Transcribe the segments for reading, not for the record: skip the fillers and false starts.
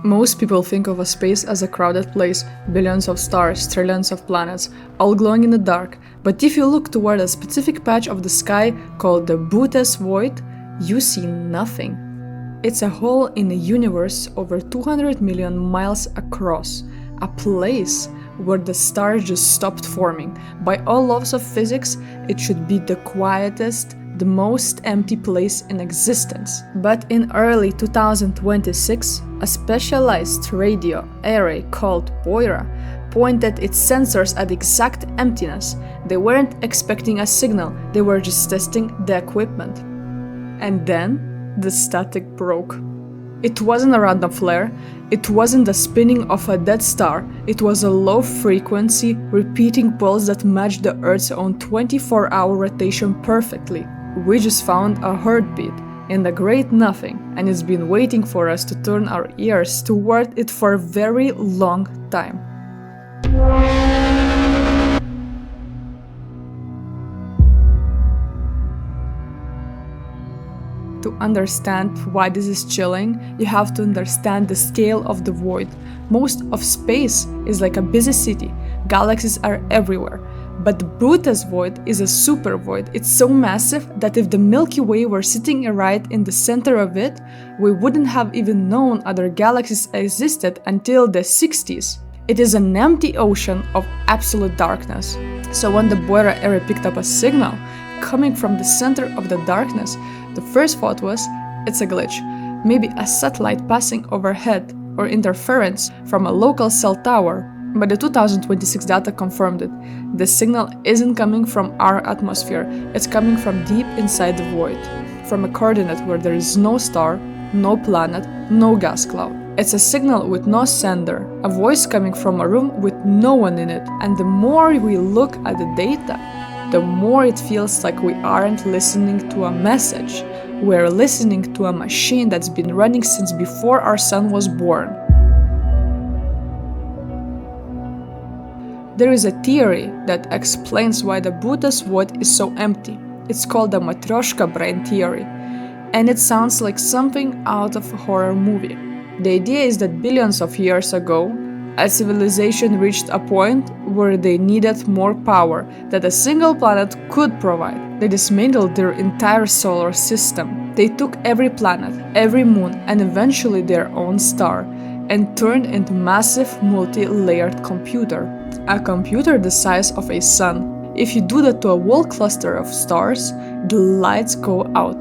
Most people think of a space as a crowded place, billions of stars, trillions of planets, all glowing in the dark. But if you look toward a specific patch of the sky called the Boötes Void, you see nothing. It's a hole in a universe over 200 million miles across, a place where the stars just stopped forming. By all laws of physics, it should be the quietest, the most empty place in existence. But in early 2026, a specialized radio array called Boira pointed its sensors at exact emptiness. They weren't expecting a signal, they were just testing the equipment. And then the static broke. It wasn't a random flare, it wasn't the spinning of a dead star, it was a low-frequency, repeating pulse that matched the Earth's own 24-hour rotation perfectly. We just found a heartbeat in the great nothing, and it's been waiting for us to turn our ears toward it for a very long time. To understand why this is chilling, you have to understand the scale of the void. Most of space is like a busy city. Galaxies are everywhere. But the Boötes Void is a super void. It's so massive that if the Milky Way were sitting right in the center of it, we wouldn't have even known other galaxies existed until the 60s. It is an empty ocean of absolute darkness. So when the Boira array picked up a signal coming from the center of the darkness, the first thought was, it's a glitch, maybe a satellite passing overhead or interference from a local cell tower. But the 2026 data confirmed it. The signal isn't coming from our atmosphere, it's coming from deep inside the void, from a coordinate where there is no star, no planet, no gas cloud. It's a signal with no sender, a voice coming from a room with no one in it. And the more we look at the data, the more it feels like we aren't listening to a message. We're listening to a machine that's been running since before our sun was born. There is a theory that explains why the Boötes Void is so empty. It's called the Matryoshka brain theory, and it sounds like something out of a horror movie. The idea is that billions of years ago, a civilization reached a point where they needed more power that a single planet could provide. They dismantled their entire solar system. They took every planet, every moon, and eventually their own star, and turned into massive multi-layered computer. A computer the size of a sun. If you do that to a whole cluster of stars, the lights go out.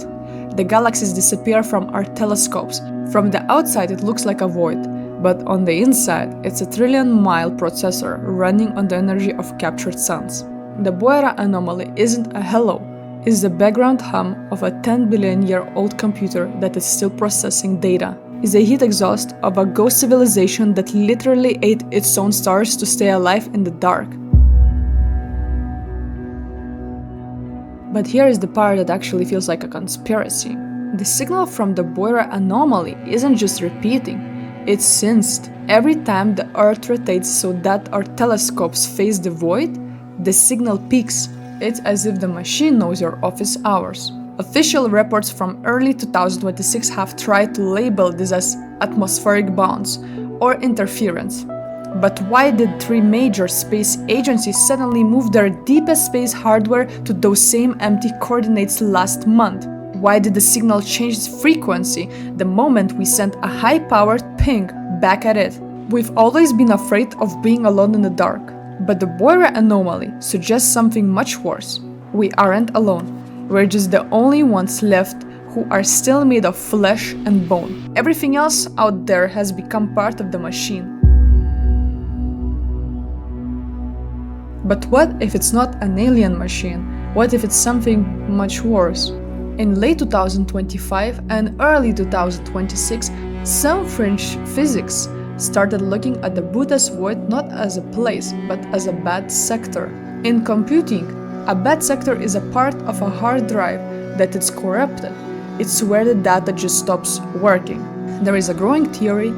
The galaxies disappear from our telescopes. From the outside it looks like a void, but on the inside it's a trillion-mile processor running on the energy of captured suns. The Boira Anomaly isn't a hello, it's the background hum of a 10 billion year old computer that is still processing data. Is a heat exhaust of a ghost civilization that literally ate its own stars to stay alive in the dark. But here is the part that actually feels like a conspiracy. The signal from the Boira Anomaly isn't just repeating, it's sensed. Every time the Earth rotates so that our telescopes face the void, the signal peaks. It's as if the machine knows your office hours. Official reports from early 2026 have tried to label this as atmospheric bounce or interference. But why did three major space agencies suddenly move their deepest space hardware to those same empty coordinates last month? Why did the signal change its frequency the moment we sent a high-powered ping back at it? We've always been afraid of being alone in the dark, but the Boira Anomaly suggests something much worse. We aren't alone. We're just the only ones left who are still made of flesh and bone. Everything else out there has become part of the machine. But what if it's not an alien machine? What if it's something much worse? In late 2025 and early 2026, some French physics started looking at the Boötes Void not as a place, but as a bad sector. In computing, a bad sector is a part of a hard drive that is corrupted. It's where the data just stops working. There is a growing theory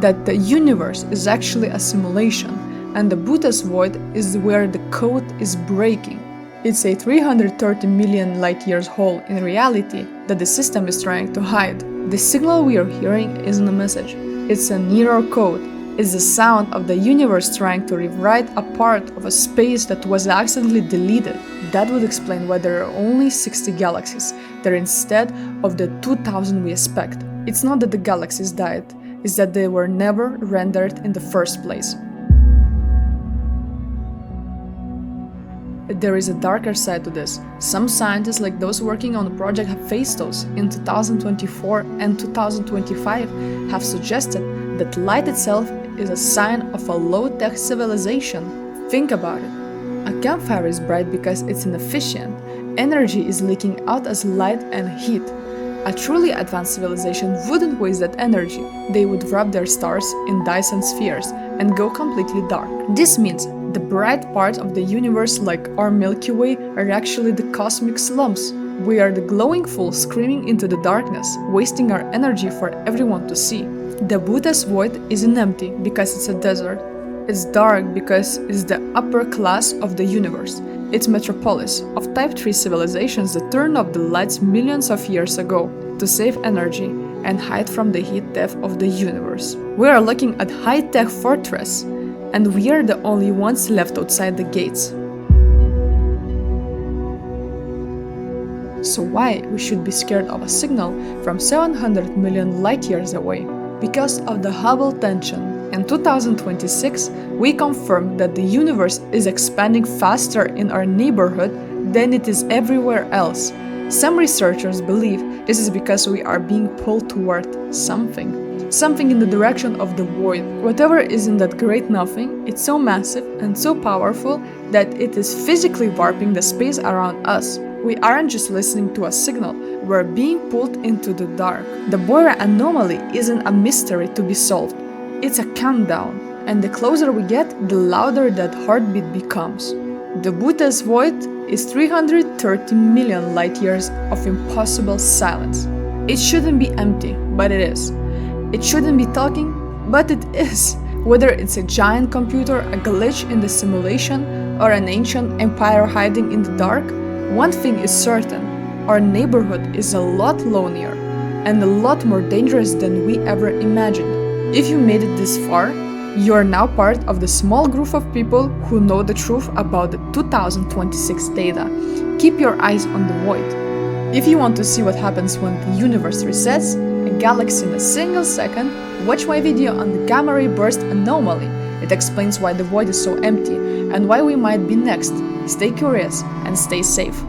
that the universe is actually a simulation, and the Boötes Void is where the code is breaking. It's a 330 million light-years hole in reality that the system is trying to hide. The signal we are hearing isn't a message. It's an error code. It's the sound of the universe trying to rewrite a part of a space that was accidentally deleted. That would explain why there are only 60 galaxies there instead of the 2000 we expect. It's not that the galaxies died, it's that they were never rendered in the first place. There is a darker side to this. Some scientists, like those working on the project Hephaestus in 2024 and 2025, have suggested that light itself is a sign of a low-tech civilization. Think about it. A campfire is bright because it's inefficient. Energy is leaking out as light and heat. A truly advanced civilization wouldn't waste that energy. They would wrap their stars in Dyson spheres and go completely dark. This means the bright parts of the universe, like our Milky Way, are actually the cosmic slums. We are the glowing fools screaming into the darkness, wasting our energy for everyone to see. The Boötes Void isn't empty because it's a desert. It's dark because it's the upper class of the universe. It's metropolis of Type 3 civilizations that turned off the lights millions of years ago to save energy and hide from the heat death of the universe. We are looking at high-tech fortress, and we are the only ones left outside the gates. So why we should be scared of a signal from 700 million light-years away? Because of the Hubble tension. In 2026, we confirmed that the universe is expanding faster in our neighborhood than it is everywhere else. Some researchers believe this is because we are being pulled toward something in the direction of the void. Whatever is in that great nothing, it's so massive and so powerful that it is physically warping the space around us. We aren't just listening to a signal, we're being pulled into the dark. The Boira Anomaly isn't a mystery to be solved. It's a countdown, and the closer we get, the louder that heartbeat becomes. The Boötes Void is 330 million light-years of impossible silence. It shouldn't be empty, but it is. It shouldn't be talking, but it is. Whether it's a giant computer, a glitch in the simulation, or an ancient empire hiding in the dark, one thing is certain: our neighborhood is a lot lonelier and a lot more dangerous than we ever imagined. If you made it this far, you are now part of the small group of people who know the truth about the 2026 data. Keep your eyes on the void. If you want to see what happens when the universe resets a galaxy in a single second, watch my video on the gamma ray burst anomaly. It explains why the void is so empty and why we might be next. Stay curious and stay safe.